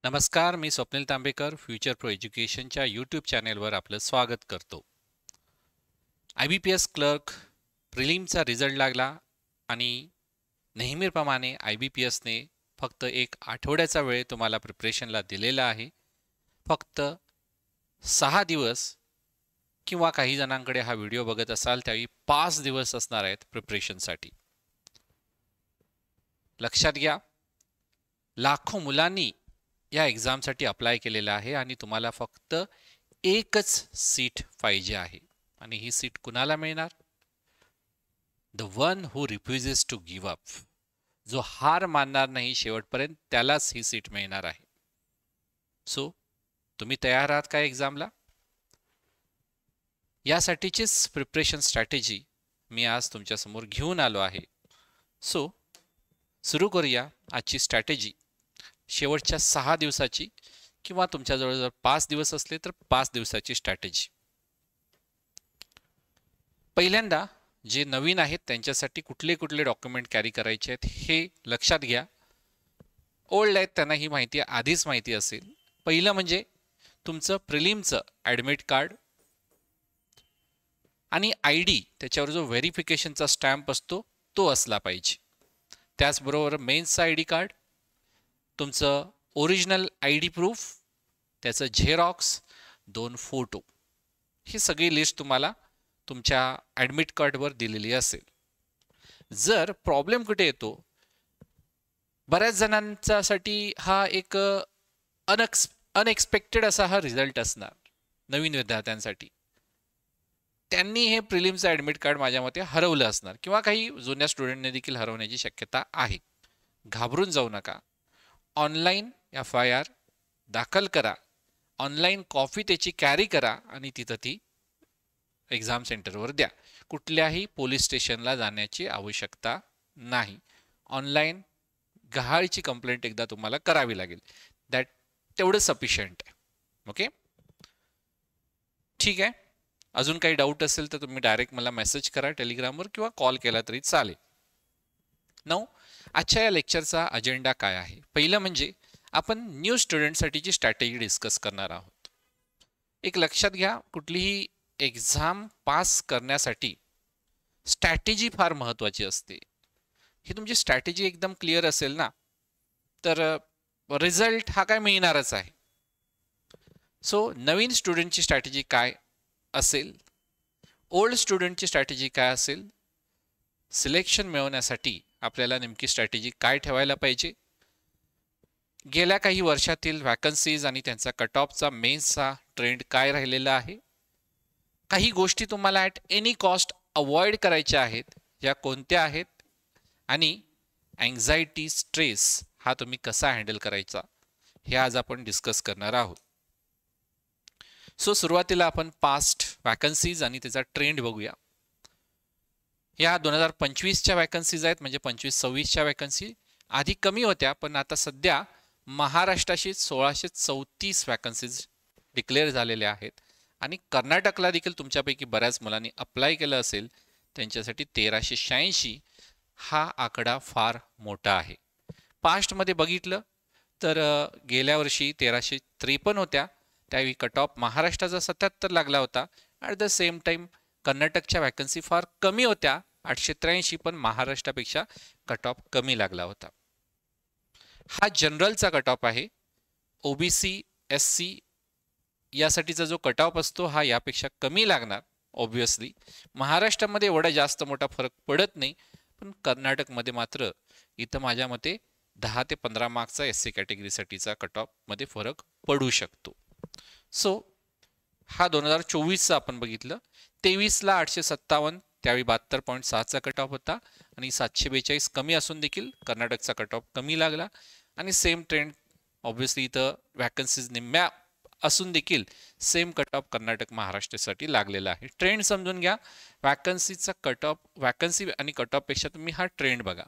नमस्कार, मी Swapnil Tambekar future pro एज्युकेशनच्या यूट्यूब चॅनेलवर आपलं स्वागत करतो. IBPS क्लर्क प्रिलिमचा रिझल्ट लागला आणि नेहमीप्रमाणे IBPSने फक्त एक आठवड्याचा वेळ तुम्हाला प्रिपरेशनला दिलेला आहे. फक्त 6 दिवस किंवा काही जणांकडे हा व्हिडिओ बघत असाल त्यावेळी 5 दिवस असणार आहेत प्रिपरेशनसाठी. लक्षात घ्या, लाखो मुलांनी या एक्झामसाठी अप्लाय केलेला आहे आणि तुम्हाला फक्त एकच सीट पाहिजे आहे. आणि ही सीट कुणाला मिळणार? The one who refuses to give up. जो हार मानणार नाही शेवटपर्यंत, त्यालाच ही सीट मिळणार आहे. सो तुम्ही तयार आहात का एक्झामला? यासाठीचीच प्रिपरेशन स्ट्रॅटेजी मी आज तुमच्यासमोर घेऊन आलो आहे. सो सुरू करूया आजची स्ट्रॅटेजी. शेवटच्या 6 दिवसाची किंवा तुमच्याजवळ जर 5 दिवस असले तर 5 दिवसाची स्ट्रॅटेजी. पहिल्यांदा जे नवीन आहेत त्यांच्यासाठी कुठले कुठले डॉक्युमेंट कॅरी करायचे आहेत हे लक्षात घ्या. ओल्ड आहेत त्यांना ही माहिती आधीच माहिती असेल. पहिलं म्हणजे तुमचं प्रिलिमचं ॲडमिट कार्ड आणि ID, त्याच्यावर जो व्हेरिफिकेशनचा स्टॅम्प असतो तो असला पाहिजे. त्याचबरोबर मेन्सचं ID कार्ड, तुमचं ओरिजिनल ID प्रूफ, त्याचं झेरॉक्स, 2 फोटो, ही सगळी लिस्ट तुम्हाला तुमच्या ॲडमिट कार्डवर दिलेली असेल. जर प्रॉब्लेम कुठे येतो, बऱ्याच जणांच्यासाठी हा एक अनएक्सपेक्टेड असा हा रिझल्ट असणार नवीन विद्यार्थ्यांसाठी. त्यांनी हे प्रिलिमचं ॲडमिट कार्ड माझ्या मते हरवलं असणार किंवा काही जुन्या स्टुडंटने देखील हरवण्याची शक्यता आहे. घाबरून जाऊ नका. ऑनलाईन FIR दाखल करा, ऑनलाईन कॉपी त्याची कॅरी करा आणि तिथं ती एक्झाम सेंटरवर द्या. कुठल्याही पोलीस स्टेशनला जाण्याची आवश्यकता नाही. ऑनलाईन गहाळची कंप्लेंट एकदा तुम्हाला करावी लागेल. तेवढं सफिशियंट आहे. ओके, ठीक आहे. अजून काही डाऊट असेल तर तुम्ही डायरेक्ट मला मेसेज करा टेलिग्रामवर किंवा कॉल केला तरी चालेल. आजच्या या लेक्चरचा अजेंडा काय आहे? पहिलं म्हणजे आपण न्यू स्टुडंटसाठीची स्ट्रॅटेजी डिस्कस करणार आहोत. एक लक्षात घ्या, कुठलीही एक्झाम पास करण्यासाठी स्ट्रॅटेजी फार महत्त्वाची असते. ही तुमची स्ट्रॅटेजी एकदम क्लिअर असेल ना तर रिझल्ट हा काय मिळणारच आहे. सो नवीन स्टुडंटची स्ट्रॅटेजी काय असेल, ओल्ड स्टुडंटची स्ट्रॅटेजी काय असेल, सिलेक्शन मिळवण्यासाठी आपल्याला नेमकी स्ट्रॅटेजी काय ठेवायला पाहिजे, गेल्या काही वर्षातील वॅकन्सीज आणि त्यांचा कट ऑफचा मेन्सचा ट्रेंड काय राहिलेला आहे, काही गोष्टी तुम्हाला ॲट एनी कॉस्ट अवॉइड करायच्या आहेत, या कोणत्या आहेत, आणि अँझायटी स्ट्रेस हा तुम्ही कसा हँडल करायचा हे आज आपण डिस्कस करणार आहोत. सो सुरुवातीला आपण पास्ट वॅकन्सीज आणि त्याचा ट्रेंड बघूया. या 2025च्या वॅकन्सीज आहेत, म्हणजे 25-26च्या वॅकन्सी आधी कमी होत्या, पण आता सध्या महाराष्ट्राशी 1634 वॅकन्सीज डिक्लेअर झालेल्या आहेत आणि कर्नाटकला देखील तुमच्यापैकी बऱ्याच मुलांनी अप्लाय केलं असेल, त्यांच्यासाठी 1386 हा आकडा फार मोठा आहे. पास्टमध्ये बघितलं तर गेल्या वर्षी 1353 होत्या, त्यावेळी कट ऑफ महाराष्ट्राचा 77 लागला होता. ॲट द सेम टाईम कर्नाटकच्या वॅकन्सी फार कमी होत्या, 883, पण महाराष्ट्रापेक्षा कट ऑफ कमी लागला होता. हा जनरलचा कट ऑफ आहे. OBC SC यासाठीचा जो कट ऑफ असतो हा यापेक्षा कमी लागणार ऑब्व्हियसली. महाराष्ट्रामध्ये एवढा जास्त मोठा फरक पडत नाही, पण कर्नाटकमध्ये मात्र इथं माझ्या मते 10 ते 15 मार्क्सचा SC कॅटेगरीसाठीचा कट ऑफमध्ये फरक पडू शकतो. सो हा 2024चा आपण बघितलं. 23ला 857, त्यावेळी 72.6चा कट ऑफ होता आणि 742 कमी असून देखील कर्नाटकचा कट ऑफ कमी लागला. आणि सेम ट्रेंड ऑब्व्हियसली इथं वॅकन्सीज निम्म्या असून देखील सेम कट ऑफ कर्नाटक महाराष्ट्रासाठी लागलेला आहे. ट्रेंड समजून घ्या. वॅकन्सीचा कट ऑफ, वॅकन्सी आणि कट ऑफपेक्षा तुम्ही हा ट्रेंड बघा.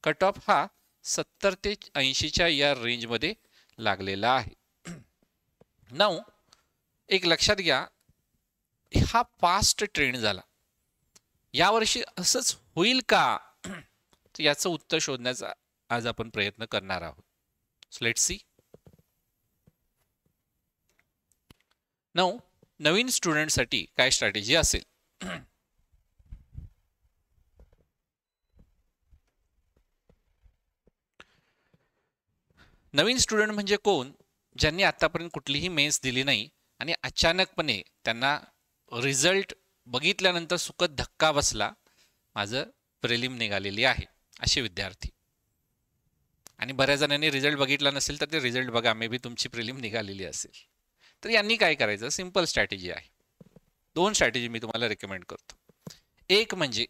कट ऑफ हा 70 ते 80च्या या रेंजमध्ये लागलेला आहे. नाऊ एक लक्षात घ्या, हा पास्ट ट्रेंड झाला. यावर्षी असंच होईल का, तर याचं उत्तर शोधण्याचा आज आपण प्रयत्न करणार आहोत. So let's see. नवीन स्टुडंटसाठी काय स्ट्रॅटेजी असेल? नवीन स्टुडंट म्हणजे कोण? ज्यांनी आतापर्यंत कुठलीही मेन्स दिली नाही आणि अचानकपणे त्यांना रिझल्ट बघितल्यानंतर सुखद धक्का बसला, माझं प्रिलिम निघालेली आहे, असे विद्यार्थी. आणि बऱ्याच जणांनी रिझल्ट बघितला नसेल तर ते रिझल्ट बघा, मे बी तुमची प्रिलिम निघालेली असेल. तर यांनी काय करायचं? सिंपल स्ट्रॅटेजी आहे. 2 स्ट्रॅटेजी मी तुम्हाला रेकमेंड करतो. एक म्हणजे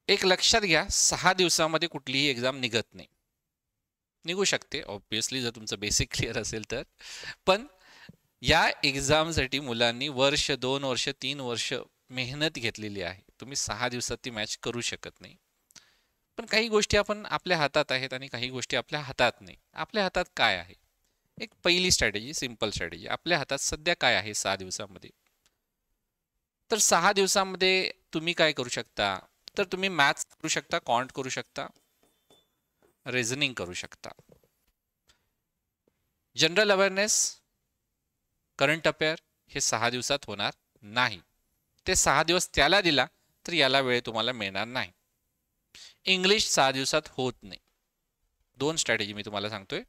एक लक्षात घ्या, 6 दिवसामध्ये कुठलीही एक्झाम निघत नाही. निघू शकते ऑब्विसली जर तुमचं बेसिक क्लिअर असेल तर, पण या एक्झामसाठी मुलांनी वर्ष, 2 वर्ष, 3 वर्ष मेहनत घेतलेली आहे. तुम्ही 6 दिवसात ती मॅच करू शकत नाही. पण काही गोष्टी आपण आपल्या हातात आहेत आणि काही गोष्टी आपल्या हातात नाही. आपल्या हातात काय आहे? एक पहिली स्ट्रॅटेजी, सिंपल स्ट्रॅटेजी. आपल्या हातात सध्या काय आहे 6 दिवसामध्ये? तर 6 दिवसामध्ये तुम्ही काय करू शकता? तर तुम्ही मॅथ्स करू शकता, क्वांट करू शकता, रिझनिंग करू शकता. जनरल अवेअरनेस, करंट अफेअर हे 6 दिवसात होणार नाही. ते 6 दिवस त्याला दिला तर याला वेळ तुम्हाला मिळणार नाही. इंग्लिश 6 दिवसात होत नाही. 2 स्ट्रॅटेजी मी तुम्हाला सांगतोय.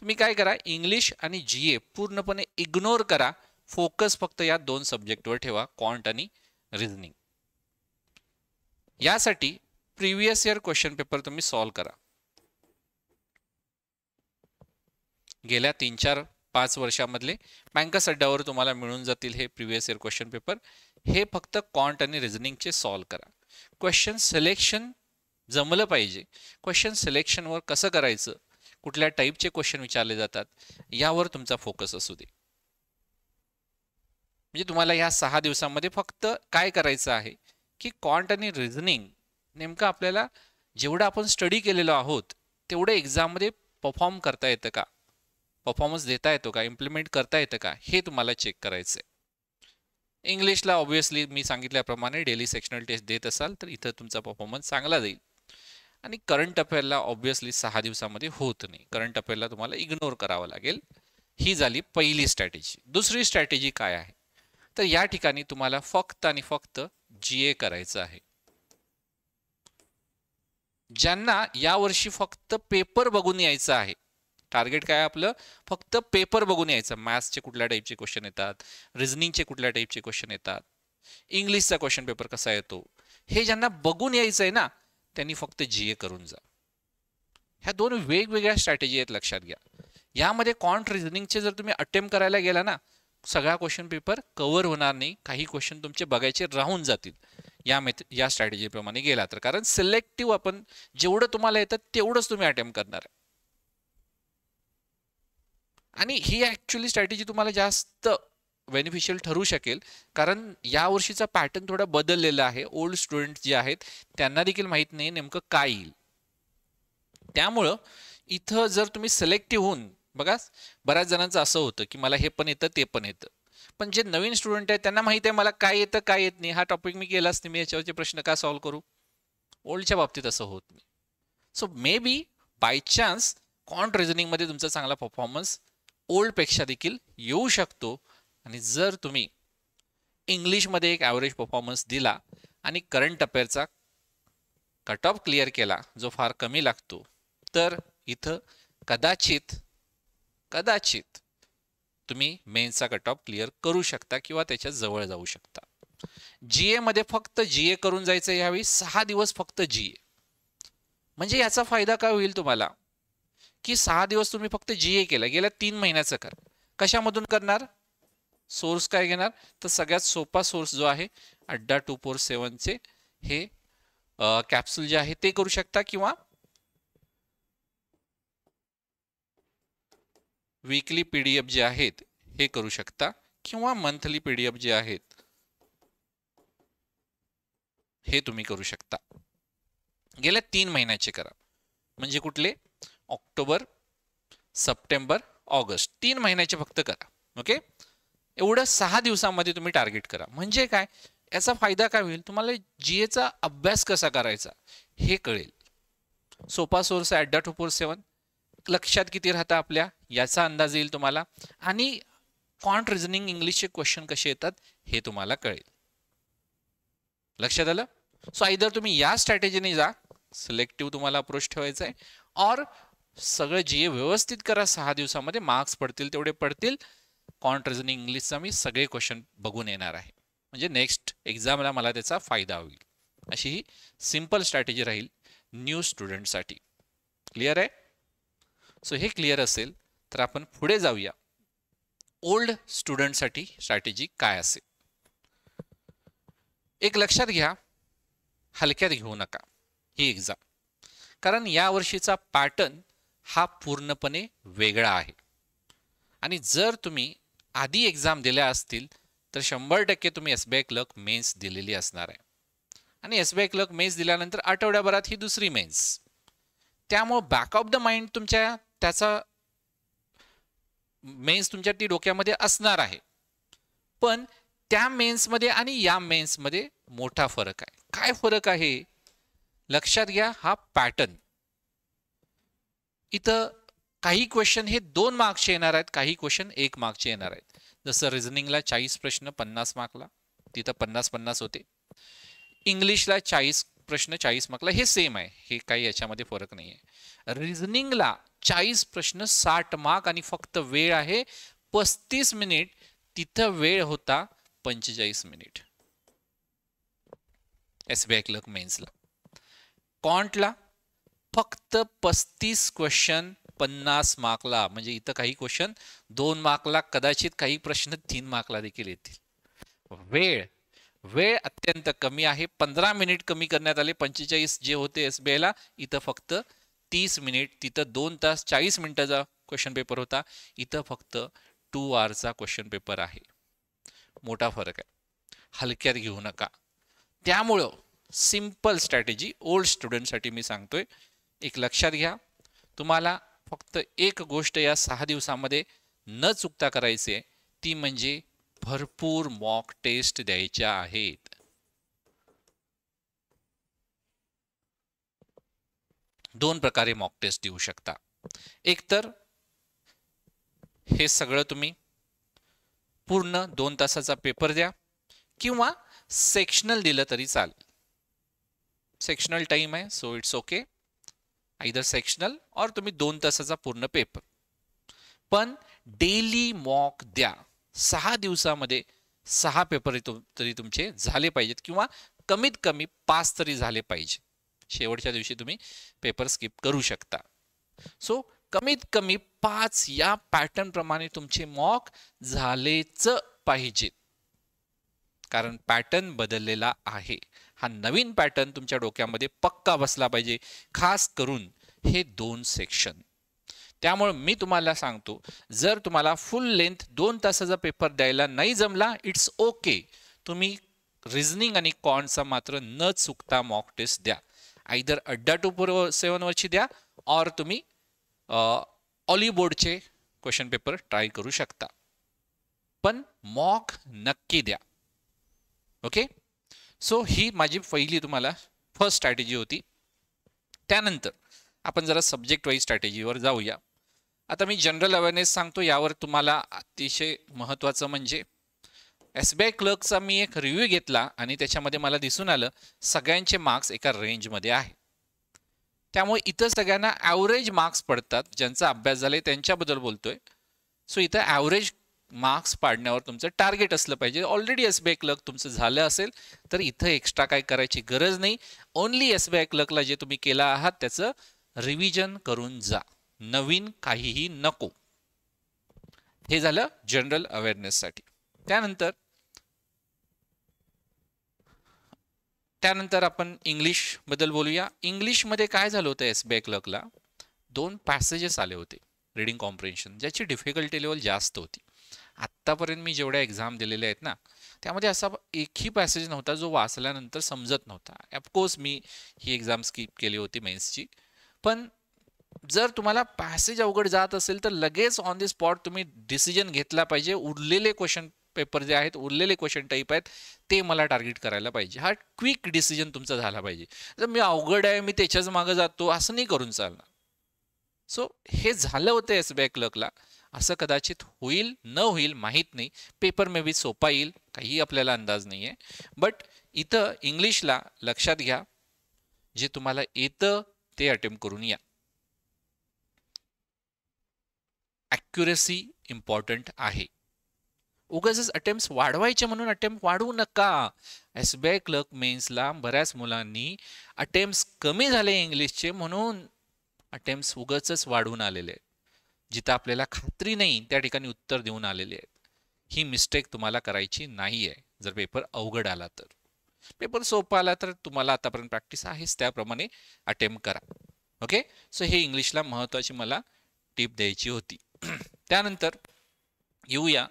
तुम्ही काय करा, इंग्लिश आणि जीए पूर्णपणे इग्नोर करा. फोकस फक्त या 2 सब्जेक्टवर ठेवा, क्वांट आणि रिझनिंग. यासाठी प्रिव्हियस इयर क्वेश्चन पेपर तुम्ही सॉल्व करा. गेल्या 3-4-5 वर्षामधले बँकर्स अड्ड्यावर तुम्हाला मिळून जातील हे प्रिव्हियस इयर क्वेश्चन पेपर. हे फक्त क्वांट आणि रिझनिंगचे सॉल्व करा. क्वेश्चन सिलेक्शन जमलं पाहिजे. क्वेश्चन सिलेक्शनवर कसं करायचं, कुठल्या टाईपचे क्वेश्चन विचारले जातात, यावर तुमचा फोकस असू दे. म्हणजे तुम्हाला या 6 दिवसांमध्ये फक्त काय करायचं आहे की क्वांट आणि रिझनिंग नेमकं आपल्याला जेवढं आपण स्टडी केलेलो आहोत तेवढं एक्झाममध्ये परफॉर्म करता येतं का, परफॉर्मन्स देता येतो का, इम्प्लिमेंट करता येतं का, हे तुम्हाला चेक करायचं आहे. इंग्लिशला ऑब्व्हियसली मी सांगितल्याप्रमाणे डेली सेक्शनल टेस्ट देत असाल तर इथं तुमचा परफॉर्मन्स चांगला जाईल. आणि करंट अफेअरला ऑब्व्हियसली 6 दिवसामध्ये होत नाही. करंट अफेअरला तुम्हाला इग्नोर करावं लागेल. ही झाली पहिली स्ट्रॅटेजी. दुसरी स्ट्रॅटेजी काय आहे? तर या ठिकाणी तुम्हाला फक्त आणि फक्त जीए करायचं आहे. ज्यांना यावर्षी फक्त पेपर बघून यायचं आहे, टार्गेट काय आपलं? फक्त पेपर बघून यायचं. मॅथ्सचे कुठल्या टाईपचे क्वेश्चन येतात, रिझनिंगचे कुठल्या टाईपचे क्वेश्चन येतात, इंग्लिशचा क्वेश्चन पेपर कसा येतो, हे ज्यांना बघून यायचं आहे ना, त्यांनी फक्त जीए करून जा. ह्या 2 वेगवेगळ्या स्ट्रॅटेजी आहेत, लक्षात घ्या. यामध्ये क्वांट रिझनिंगचे जर तुम्ही अटेम्प्ट करायला गेला ना, सगळा क्वेश्चन पेपर कव्हर होणार नाही. काही क्वेश्चन तुमचे बघायचे राहून जातील या स्ट्रॅटेजीप्रमाणे गेला तर. कारण सिलेक्टिव्ह आपण जेवढं तुम्हाला येतं तेवढंच तुम्ही अटेम्प्ट करणार आहे. आणि ही ऍक्च्युअली स्ट्रॅटेजी तुम्हाला जास्त बेनिफिशियल ठरू शकेल, कारण या वर्षीचा पॅटर्न थोडा बदललेला आहे. ओल्ड स्टुडंट जे आहेत त्यांना देखील माहित नाही नेमकं काय येईल. त्यामुळं इथं जर तुम्ही सिलेक्टिव्ह होऊन बघा, बऱ्याच जणांचं असं होतं की मला हे पण येतं ते पण येतं, पण जे नवीन स्टुडंट आहेत त्यांना माहिती आहे मला काय येतं काय येत नाही, हा टॉपिक मी केलाच नाही, मी याच्यावरचे प्रश्न का सॉल्व्ह करू. ओल्डच्या बाबतीत असं होत नाही. So maybe by chance quant रिझनिंगमध्ये तुमचा चांगला परफॉर्मन्स ओल्डपेक्षा देखील येऊ शकतो. आणि जर तुम्ही इंग्लिशमध्ये एक ॲव्हरेज परफॉर्मन्स दिला आणि करंट अफेअरचा कट ऑफ क्लिअर केला जो फार कमी लागतो, तर इथं कदाचित तुम्ही मेन्सचा कट ऑफ क्लिअर करू शकता किंवा त्याच्या जवळ जाऊ शकता. जीए मध्ये फक्त जीए करून जायचं यावेळी. 6 दिवस फक्त जीए. म्हणजे याचा फायदा काय होईल तुम्हाला की 6 दिवस तुम्ही फक्त जीए केला, गेल्या 3 महिन्याचं कर. कशामधून करणार? सोर्स काय घेणार? तर सगळ्यात सोपा सोर्स जो आहे अड्डा 247चे हे कॅप्सूल जे आहे ते करू शकता, किंवा वीकली पीडीएफ जे आहेत हे करू शकता, किंवा मंथली पीडीएफ जे आहेत हे तुम्ही करू शकता. गेल्या 3 महिन्याचे करा. म्हणजे कुठले? ऑक्टोबर, सप्टेंबर, ऑगस्ट, 3 महिन्याचे फक्त करा. ओके, एवढं 6 दिवसांमध्ये तुम्ही टार्गेट करा. म्हणजे काय याचा फायदा काय होईल? तुम्हाला जीएचा अभ्यास कसा करायचा हे कळेल. सोपा सोर्स आहे अड्डा 247. लक्षात किती राहतं आपल्या याचा अंदाज येईल तुम्हाला, आणि क्वांट रिझनिंग इंग्लिशचे क्वेश्चन कसे येतात हे तुम्हाला कळेल. लक्षात आलं? सो आयदर तुम्ही या स्ट्रॅटेजीने जा, सिलेक्टिव्ह तुम्हाला अप्रोच ठेवायचा आहे, और सगळं जे व्यवस्थित करा, 6 दिवसामध्ये मार्क्स पडतील तेवढे पडतील. क्वांट रिझनिंग इंग्लिशचा मी सगळे क्वेश्चन बघून येणार आहे, म्हणजे नेक्स्ट एक्झामला मला त्याचा फायदा होईल. अशी ही सिंपल स्ट्रॅटेजी राहील न्यू स्टुडंटसाठी. क्लिअर आहे? सो हे क्लिअर असेल तर आपण पुढे जाऊया. ओल्ड स्टुडंटसाठी स्ट्रॅटेजी काय असेल? एक लक्षात घ्या, हलक्यात घेऊ नका ही एक्झाम, कारण या वर्षीचा पॅटर्न हा पूर्णपणे वेगळा आहे. आणि जर तुम्ही आधी एक्झाम दिल्या असतील तर 100% तुम्ही SBI क्लर्क मेन्स दिलेली असणार आहे, आणि SBI क्लर्क मेन्स दिल्यानंतर आठवड्याभरात ही दुसरी मेन्स. त्यामुळे बॅक ऑफ द माइंड तुमच्या त्याचा मेन्स तुमच्या ती डोक्यामध्ये असणार आहे, पण त्या मेन्समध्ये आणि या मेन्समध्ये मोठा फरक आहे. काय फरक आहे लक्षात घ्या. हा पॅटर्न, इथं काही क्वेश्चन हे 2 मार्क्सचे येणार आहेत, काही क्वेश्चन 1 मार्क्सचे येणार आहेत. जसं रिझनिंगला 40 प्रश्न 50 मार्कला, तिथं 50-50 होते. इंग्लिशला 40 प्रश्न 40 मार्कला, हे सेम आहे, हे काही याच्यामध्ये फरक नाही आहे. रिझनिंगला 40 प्रश्न 60 मार्क आणि फक्त वेळ आहे 35 मिनिट, तिथं वेळ होता 45 मिनिट SBI क्लर्क मेन्सला. क्वांटला फक्त 35 क्वेश्चन 50 मार्कला, म्हणजे इथं काही क्वेश्चन 2 मार्कला, कदाचित काही प्रश्न 3 मार्कला देखील येतील. वेळ अत्यंत कमी आहे, 15 मिनिट कमी करण्यात आले. 45 जे होते SBI ला, इथं फक्त 30 मिनिट. तिथं 2 तास 40 मिनिटाचा क्वेश्चन पेपर होता, इथं फक्त 2 आवर्सचा क्वेश्चन पेपर आहे. मोठा फरक आहे, हलक्यात घेऊ नका. त्यामुळं सिंपल स्ट्रॅटेजी ओल्ड स्टुडंटसाठी मी सांगतोय. एक लक्षात घ्या, तुम्हाला फक्त एक गोष्ट या 6 दिवसामध्ये न चुकता करायची आहे, ती म्हणजे भरपूर मॉक टेस्ट द्यायच्या आहेत. 2 प्रकारे मॉक टेस्ट देऊ शकता. एक तर हे सगळं तुम्ही पूर्ण 2 तासाचा पेपर द्या, किंवा सेक्शनल दिलं तरी चालेल. सेक्शनल टाइम आहे, so it's okay. Either sectional और तुम्ही 2 तासाचा पूर्ण पेपर, पण डेली मॉक द्या. 6 दिवसामध्ये 6 पेपर तरी तुमचे झाले पाहिजेत, किंवा कमीत कमी 5 तरी झाले पाहिजे. शेवटच्या दिवशी तुम्ही पेपर स्किप करू शकता. सो कमीत कमी 5 या पॅटर्न प्रमाणे तुमचे मॉक झालेच पाहिजेत, कारण पॅटर्न बदललेला आहे. हा नवीन पॅटर्न तुमच्या डोक्यामध्ये पक्का बसला पाहिजे, खास करून हे 2 सेक्शन. त्यामुळे मी तुम्हाला सांगतो, जर तुम्हाला फुल लेंथ 2 तासाचा पेपर द्यायला नाही जमला, इट्स ओके. तुम्ही रिझनिंग आणि क्वांटचा मात्र न चुकता मॉक टेस्ट द्या. आयदर अड्डा 247 वरची द्या, और तुम्ही ऑली बोर्डचे क्वेश्चन पेपर ट्राय करू शकता, पण मॉक नक्की द्या. ओके. सो ही माझी पहिली तुम्हाला फर्स्ट स्ट्रॅटेजी होती. त्यानंतर आपण जरा सब्जेक्ट वाईज स्ट्रॅटेजीवर जाऊया. आता मी जनरल अवेअरनेस सांगतो, यावर तुम्हाला अतिशय महत्त्वाचं म्हणजे SBI क्लर्कचा मी एक रिव्ह्यू घेतला, आणि त्याच्यामध्ये मला दिसून आलं सगळ्यांचे मार्क्स एका रेंजमध्ये आहे. त्यामुळे इथं सगळ्यांना ॲव्हरेज मार्क्स पडतात. ज्यांचा अभ्यास झालाय त्यांच्याबद्दल बोलतोय. सो इथं ॲव्हरेज मार्क्स पाडण्यावर तुमचं टार्गेट असलं पाहिजे. ऑलरेडी SBI क्लर्क तुमचं झालं असेल तर इथं एक्स्ट्रा काय करायची गरज नाही. ओनली SBI क्लर्कला जे तुम्ही केलं आहात त्याचं रिव्हिजन करून जा, नवीन काहीही नको. हे झालं जनरल अवेअरनेससाठी. त्यानंतर आपण इंग्लिश बद्दल बोलूया. इंग्लिशमध्ये काय झालं होतं, SBI क्लर्कला 2 पॅसेजेस आले होते रीडिंग कॉम्प्रिहेन्शन, ज्याची डिफिकल्टी लेवल जास्त होती. आत्तापर्यंत मी जेवढ्या एक्झाम दिलेल्या आहेत ना, त्यामध्ये असा एकही पॅसेज नव्हता जो वाचल्यानंतर समजत नव्हता. ऑफकोर्स मी ही एक्झाम स्किप केली होती मेन्सची, पण जर तुम्हाला पॅसेज अवघड जात असेल तर लगेच ऑन द स्पॉट तुम्ही डिसिजन घेतला पाहिजे. उरलेले क्वेश्चन पेपर जे आहेत, उरलेले क्वेश्चन टाईप आहेत, ते मला टार्गेट करायला पाहिजे. हा क्विक डिसिजन तुमचा झाला पाहिजे. जर मी अवघड आहे, मी त्याच्याच मागे जातो, असं नाही करून चालणार. सो हे झालं होतं SBI क्लर्कला. असं कदाचित होईल न होईल माहीत नाही. पेपर मे बी सोपा येईल, काही आपल्याला अंदाज नाही आहे. बट इथं इंग्लिशला लक्षात घ्या, जे तुम्हाला येतं ते अटेम्प्ट करून या. ॲक्युरेसी इम्पॉर्टंट आहे. उगाच अटेम्प्ट वाढवायचे म्हणून अटेम्प्ट वाढवू नका. SBI क्लर्क मेन्सला बऱ्याच मुलांनी अटेम्प्ट कमी झाले इंग्लिशचे म्हणून अटेम्प्ट उगाच वाढवून आलेले आहेत. जिथं आपल्याला खात्री नाही त्या ठिकाणी उत्तर देऊन आलेले आहेत. ही मिस्टेक तुम्हाला करायची नाही आहे. जर पेपर अवघड आला तर. पेपर सोपा आला तर तुम्हाला आतापर्यंत प्रॅक्टिस आहेच, त्याप्रमाणे अटेम्प्ट करा. ओके. सो हे इंग्लिशला महत्त्वाची मला टिप द्यायची होती. त्यानंतर येऊया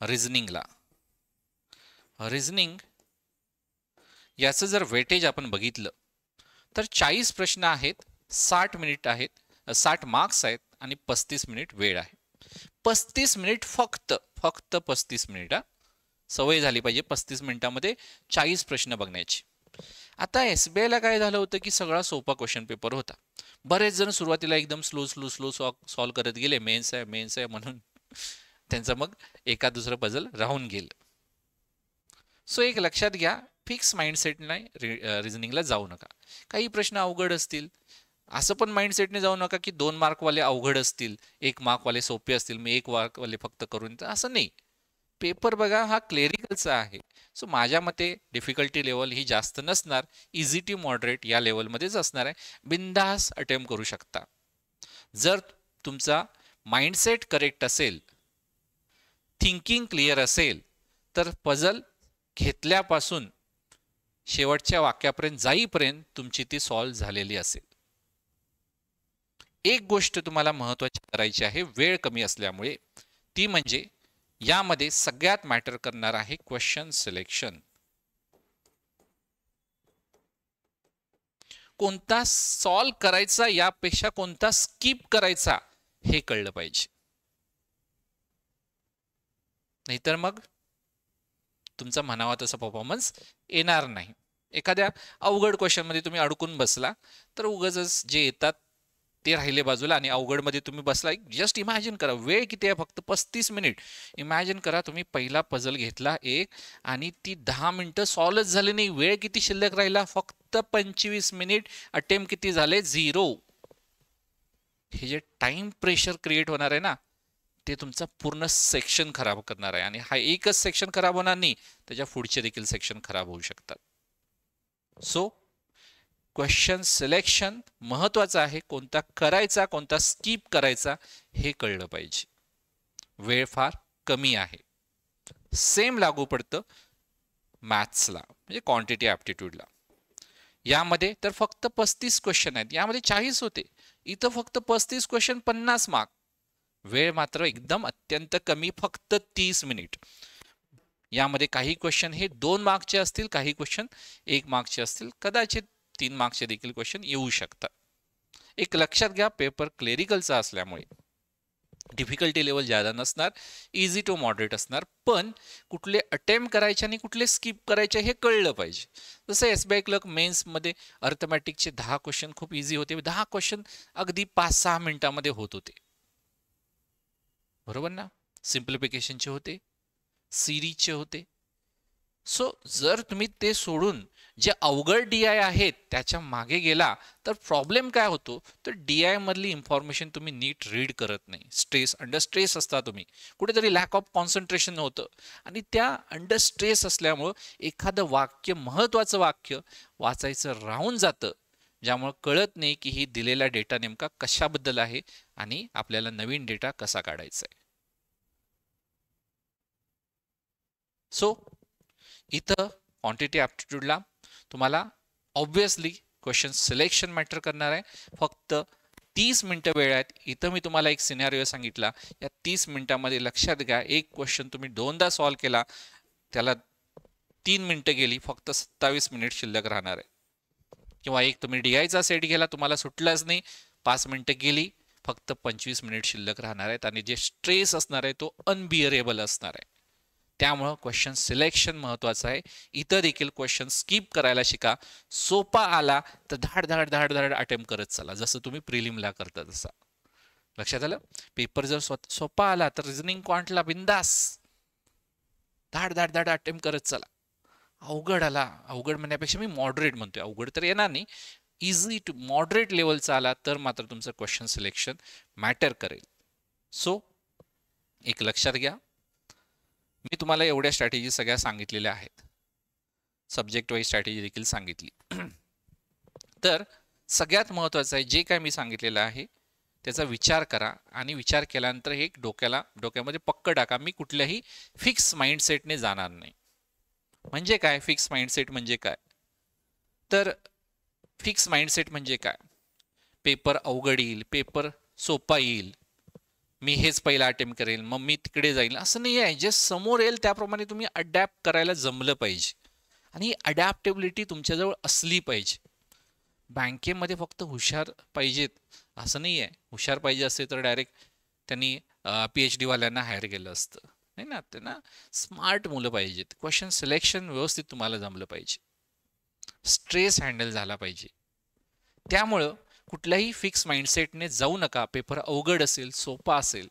रिझनिंगला. रिझनिंग याचं जर वेटेज आपण बघितलं तर 40 प्रश्न आहेत, 60 मिनिट आहेत, 60 मार्क्स आहेत आणि 35 मिनिट वेळ आहे. 35 मिनिट फक्त 35 मिनिट. सवय झाली पाहिजे 35 मिनिटामध्ये 40 प्रश्न बघण्याची. आता SBI ला काय झालं होतं की सगळा सोपा क्वेश्चन पेपर होता. बरेच जण सुरुवातीला एकदम स्लो सॉल्व करत गेले, मेन्स आहे म्हणून त्यांचं मग एका दुसरं पझल राहून गेलं. सो एक लक्षात घ्या, फिक्स माइंडसेटने रिझनिंगला जाऊ नका. काही प्रश्न अवघड असतील, असं पण माइंडसेटने जाऊ नका की 2 मार्कवाले अवघड असतील, 1 मार्कवाले सोपे असतील, मी 1 मार्कवाले फक्त करून, असं नाही. पेपर बघा हा क्लेरिकलचा आहे. सो माझ्या मते डिफिकल्टी लेवल ही जास्त नसणार, इझी टू मॉडरेट या लेवलमध्येच असणार आहे. बिंदास अटेम्प्ट करू शकता. जर तुमचा माइंडसेट करेक्ट असेल, थिंकिंग क्लिअर असेल, तर पझल घेतल्यापासून शेवटच्या वाक्यापर्यंत जाईपर्यंत तुमची ती सॉल्व झालेली असेल. एक गोष्ट तुम्हाला महत्त्वाची करायची आहे वेळ कमी असल्यामुळे, ती म्हणजे यामध्ये सगळ्यात मॅटर करणार आहे क्वेश्चन सिलेक्शन. कोणता सॉल्व करायचा यापेक्षा कोणता स्किप करायचा हे कळलं पाहिजे. नाहीतर मग तुमचा म्हणावा तसा परफॉर्मन्स येणार नाही. एखाद्या अवघड क्वेश्चन मध्ये तुम्ही अडकून बसला तर उगाच जे येतात ते राहिले बाजूला आणि अवघड मध्ये तुम्ही बसला. जस्ट इमॅजिन करा, वेळ किती आहे, फक्त 35 मिनिट. इमॅजिन करा तुम्ही पहिला पझल घेतला एक आणि ती 10 मिनिटं सॉल्वच झाली नाही, वेळ किती शिल्लक राहिला, फक्त 25 मिनिट. अटेम्प्ट किती झाले, 0. हे जे टाइम प्रेशर क्रिएट होणार आहे ना, ते तुमचा पूर्ण सेक्शन खराब करणार आहे. आणि हा एकच सेक्शन खराब होणार नाही, त्याच्या पुढचे देखील सेक्शन खराब होऊ शकतात. सो क्वेश्चन सिलेक्शन महत्वाचं आहे. कोणता करायचा कोणता स्किप करायचा हे कळलं पाहिजे. वेळ फार कमी आहे. सेम लागू पडतं मॅथ्सला, म्हणजे क्वांटिटी ॲप्टिट्यूडला. यामध्ये तर फक्त 35 क्वेश्चन आहेत, यामध्ये 40 होते, इथं फक्त 35 क्वेश्चन 50 मार्क. वेळ मात्र एकदम अत्यंत कमी, फक्त 30 मिनिट. यामध्ये काही क्वेश्चन हे 2 मार्कचे असतील, काही क्वेश्चन 1 मार्कचे असतील, कदाचित 3 मार्क्सचे देखील क्वेश्चन येऊ शकतात. एक लक्षात घ्या, पेपर क्लेरिकलचा असल्यामुळे डिफिकल्टी लेवल ज्यादा नसणार, इझी टू मॉडरेट असणार. पण कुठले अटेम्प्ट करायचे आणि कुठले स्किप करायचे हे कळलं पाहिजे. जसं SBI क्लर्क मेन्समध्ये अर्थमॅटिकचे 10 क्वेश्चन खूप इझी होते, 10 क्वेश्चन अगदी 5-6 मिनिटांमध्ये होत होते, बरोबर ना. सिम्प्लिफिकेशनचे होते, सिरीजचे होते. सो जर तुम्ही ते सोडून जे अवघड DI आहेत त्याच्या मागे गेला तर प्रॉब्लेम काय होतो, तर DI मधली इन्फॉर्मेशन तुम्ही नीट रीड करत नाही. अंडर स्ट्रेस असता तुम्ही, कुठेतरी लॅक ऑफ कॉन्सन्ट्रेशन होतं आणि त्या अंडर स्ट्रेस असल्यामुळं एखादं वाक्य, महत्त्वाचं वाक्य वाचायचं राहून जातं, ज्यामुळे कळत नाही की ही दिलेला डेटा नेमका कशाबद्दल आहे आणि आपल्याला नवीन डेटा कसा काढायचा आहे. सो इथं क्वांटिटी ॲप्टिट्यूडला तुम्हाला ऑब्विसली क्वेश्चन सिलेक्शन मॅटर करणार आहे. फक्त 30 मिनिटं वेळ आहेत. इथं मी तुम्हाला एक सिनॅरिओ सांगितला, या 30 मिनिटांमध्ये लक्षात घ्या, एक क्वेश्चन तुम्ही 2दा सॉल्व केला, त्याला 3 मिनिटं गेली, फक्त 27 मिनिट शिल्लक राहणार आहे. किंवा एक तुम्ही DIचा सेट गेला, तुम्हाला सुटलाच नाही, 5 मिनिटं गेली, फक्त 25 मिनिट शिल्लक राहणार आहेत आणि जे स्ट्रेस असणार आहे तो अनबिअरेबल असणार आहे. त्यामुळं क्वेश्चन सिलेक्शन महत्वाचं आहे. इतर देखील क्वेश्चन स्किप करायला शिका. सोपा आला तर धाड धाड धाड धाड अटेम्प्ट करत चला, जसं तुम्ही प्रिलिमला करता तसा. लक्षात आलं? पेपर जर सोपा आला तर रिझनिंग क्वांटला बिंदास धाड धाड धाड अटेम्प्ट करत चला. अवघड आला, अवघड म्हणण्यापेक्षा मी मॉडरेट म्हणतोय, अवघड तर येणार नाही, इझी टू मॉडरेट लेवलचा आला तर मात्र तुमचं क्वेश्चन सिलेक्शन मॅटर करेल. सो एक लक्षात घ्या, मी तुम्हाला एवढ्या स्ट्रॅटेजी सगळ्या सांगितलेल्या आहेत, सब्जेक्ट वाईज स्ट्रॅटेजी देखील सांगितली. तर सगळ्यात महत्त्वाचं आहे, जे काय मी सांगितलेलं आहे त्याचा विचार करा आणि विचार केल्यानंतर एक डोक्यामध्ये पक्क टाका, मी कुठल्याही फिक्स माइंडसेटने जाणार नाही. म्हणजे काय फिक्स माइंडसेट म्हणजे काय? तर फिक्स माइंडसेट म्हणजे काय? पेपर अवघड येईल, पेपर सोपा येईल, मी हेच पहिला अटेम्प्ट करेल, मग मी तिकडे जाईल, असं नाही आहे. जे समोर येईल त्याप्रमाणे तुम्ही अडॅप्ट करायला जमलं पाहिजे आणि अडॅप्टेबिलिटी तुमच्याजवळ असली पाहिजे. बँकेमध्ये फक्त हुशार पाहिजेत असं नाही आहे. हुशार पाहिजे असते तर डायरेक्ट त्यांनी PhD वाल्यांना हायर केलं असतं, नाही ना. त्यांना स्मार्ट मुलं पाहिजेत. क्वेश्चन सिलेक्शन व्यवस्थित तुम्हाला जमलं पाहिजे, स्ट्रेस हँडल झाला पाहिजे. त्यामुळं कुठल्याही फिक्स माइंडसेटने जाऊ नका. पेपर अवघड असेल, सोपा असेल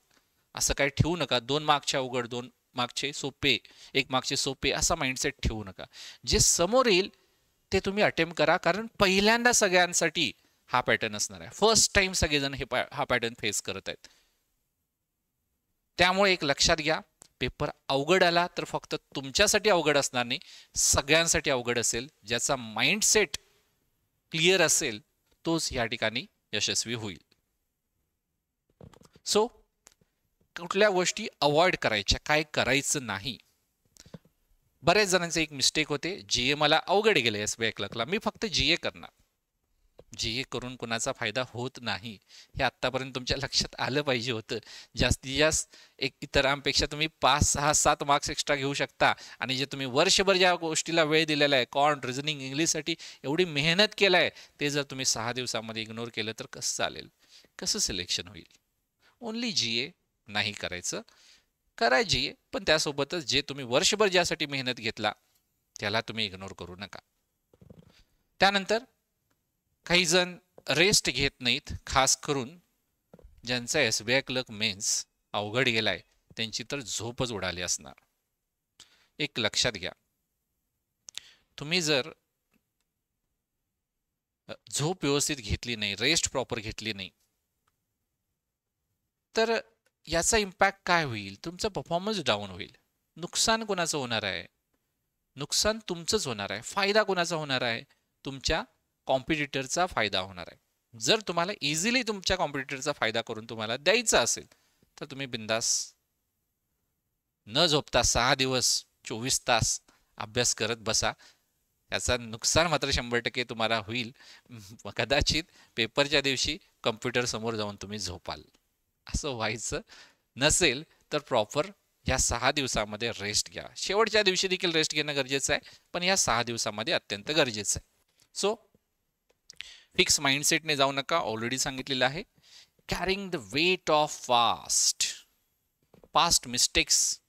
असं काय ठेवू नका. 2 मार्कचे अवघड, 2 मार्कचे सोपे, 1 मार्कचे सोपे असा माइंडसेट ठेवू नका. जे समोर येईल ते तुम्ही अटेम्प्ट करा, कारण पहिल्यांदा सगळ्यांसाठी हा पॅटर्न असणार आहे. फर्स्ट टाइम सगळेजण हा पॅटर्न फेस करत आहेत. त्यामुळे एक लक्षात घ्या, पेपर अवघड आला तर फक्त तुमच्यासाठी अवघड असणार नाही, सगळ्यांसाठी अवघड असेल. ज्याचा माइंडसेट क्लिअर असेल तोच या ठिकाणी यशस्वी होईल. सो कुठल्या गोष्टी अवॉइड करायच्या, काय करायचं नाही. बऱ्याच जणांचे एक मिस्टेक होते, GA मला अवघड गेले SBI क्लर्कला, मी फक्त GA करणार. GA करून कुणाचा फायदा होत नाही, हे आत्तापर्यंत तुमच्या लक्षात आलं पाहिजे होतं. जास्तीत जास्त इतरांपेक्षा तुम्ही 5, 6, 7 मार्क्स एक्स्ट्रा घेऊ शकता आणि जे तुम्ही वर्षभर ज्या गोष्टीला वेळ दिलेला आहे, कॉन्ट, रिझनिंग, इंग्लिशसाठी एवढी मेहनत केलं आहे, ते जर तुम्ही 6 दिवसामध्ये इग्नोर केलं तर कसं चालेल? कसं सिलेक्शन होईल? ओन्ली GA नाही करायचं, करा GA, पण त्यासोबतच जे तुम्ही वर्षभर ज्यासाठी मेहनत घेतला त्याला तुम्ही इग्नोर करू नका. त्यानंतर काही जण रेस्ट घेत नाहीत, खास करून ज्यांचा SBI क्लर्क मेन्स अवघड गेलाय त्यांची तर झोपच उडाली असणार. एक लक्षात घ्या, तुम्ही जर झोप व्यवस्थित घेतली नाही, रेस्ट प्रॉपर घेतली नाही, तर याचा इम्पॅक्ट काय होईल? तुमचा परफॉर्मन्स डाऊन होईल. नुकसान कोणाचं होणार आहे? नुकसान तुमचंच होणार आहे. फायदा कोणाचा होणार आहे? तुमच्या कॉम्पिटिटरचा फायदा होणार आहे. जर तुम्हाला इझिली तुमच्या कॉम्पिटिटरचा फायदा करून तुम्हाला द्यायचा असेल तर तुम्ही बिंदास न झोपता 6 दिवस 24 तास अभ्यास करत बसा. याचा नुकसान मात्र 100% तुम्हाला होईल. कदाचित पेपरच्या दिवशी कम्प्युटर समोर जाऊन तुम्ही झोपाल. असं व्हायचं नसेल तर प्रॉपर या 6 दिवसामध्ये रेस्ट घ्या. शेवटच्या दिवशी देखील रेस्ट घेणं गरजेचं आहे, पण या 6 दिवसामध्ये अत्यंत गरजेचं आहे. सो फिक्स माइंडसेटने जाऊ नका, ऑलरेडी सांगितलेलं आहे. Carrying the weight of past mistakes.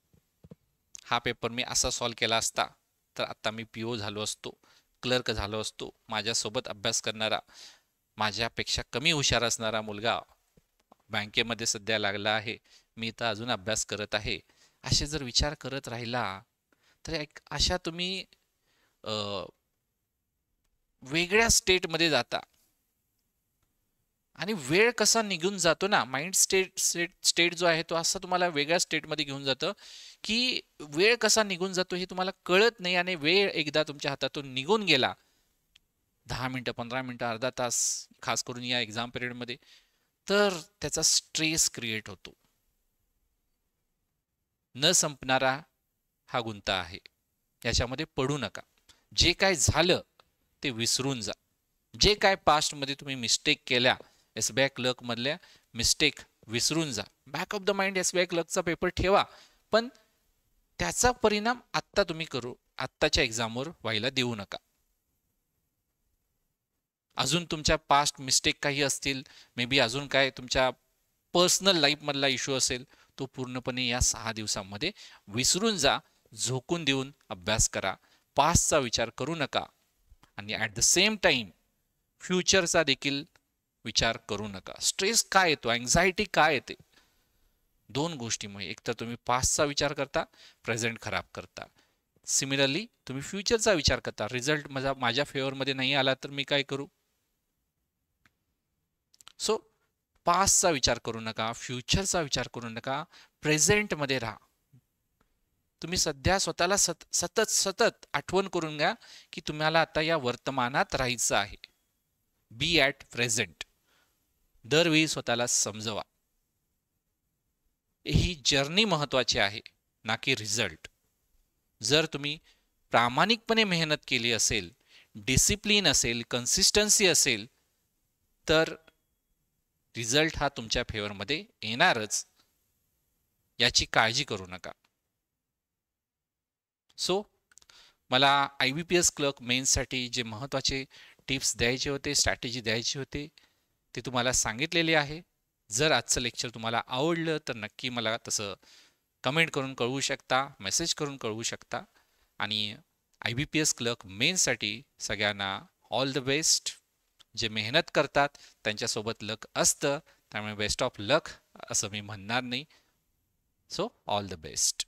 हा पेपर मी असा सॉल्व केला असता तर आता मी PO झालो असतो, क्लर्क झालो असतो. माझ्यासोबत अभ्यास करणारा, माझ्यापेक्षा कमी हुशार असणारा मुलगा बँकेमध्ये सध्या लागला आहे, मी तर अजून अभ्यास करत आहे, असे जर विचार करत राहिला तर अशा तुम्ही वेगळ्या स्टेटमध्ये जाता. आणि वेळ कसा निघून जातो ना, माइंड स्टेट जो आहे तो असा तुम्हाला वेगळ्या स्टेटमध्ये घेऊन जातं की वेळ कसा निघून जातो हे तुम्हाला कळत नाही. आणि वेळ एकदा तुमच्या हातातून निघून गेला, 10 मिनिटं, 15 मिनिटं, अर्धा तास, खास करून या एक्झाम पिरियडमध्ये, तर त्याचा स्ट्रेस क्रिएट होतो. न संपणारा हा गुंता आहे, याच्यामध्ये पडू नका. जे काय झालं ते विसरून जा. जे काय पास्टमध्ये तुम्ही मिस्टेक केल्या, SBI क्लर्क मधल्या मिस्टेक विसरून जा. Back of the mind SBI क्लर्कचा पेपर ठेवा, पण त्याचा परिणाम आत्ता तुम्ही आत्ताच्या एक्झामवर व्हायला देऊ नका. अजून तुमच्या पास्ट मिस्टेक काही असतील, मे बी अजून काय तुमच्या पर्सनल लाईफमधला इश्यू असेल, तो पूर्णपणे या 6 दिवसांमध्ये विसरून जा. झोकून देऊन अभ्यास करा. पास्टचा विचार करू नका आणि ॲट द सेम टाइम फ्युचरचा देखील विचार करू नका. स्ट्रेस काय येतो, अँझायटी काय येते? दोन गोष्टीमुळे. एक तर तुम्ही पास्टचा विचार करता, प्रेझेंट खराब करता. सिमिलरली तुम्ही फ्युचरचा विचार करता, रिझल्ट माझ्या फेवरमध्ये नाही आला तर मी काय करू? सो पास्टचा विचार करू नका, फ्युचरचा विचार करू नका, प्रेझेंटमध्ये राहा. तुम्ही सध्या स्वतःला सतत सतत आठवण करून घ्या की तुम्हाला आता या वर्तमानात राहायचं आहे. Be at present. दरवेळी स्वतःला समजवा. ही जर्नी महत्वाची आहे, ना की रिझल्ट. जर तुम्ही प्रामाणिकपणे मेहनत केली असेल, डिसिप्लिन असेल, कन्सिस्टन्सी असेल, तर रिझल्ट हा तुमच्या फेवरमध्ये येणारच, याची काळजी करू नका. सो मला IBPS क्लर्क मेन्ससाठी जे महत्त्वाचे टिप्स द्यायचे होते, स्ट्रॅटेजी द्यायची होते, ते तुम्हाला सांगितलेले आहे. जर आजचं लेक्चर तुम्हाला आवडलं तर नक्की मला तसं कमेंट करून कळवू शकता, मेसेज करून कळवू शकता. आणि IBPS क्लर्क मेन्ससाठी सगळ्यांना ऑल द बेस्ट. जे मेहनत करतात त्यांच्यासोबत लक असतं, त्यामुळे बेस्ट ऑफ लक असं मी म्हणणार नाही. So all the best.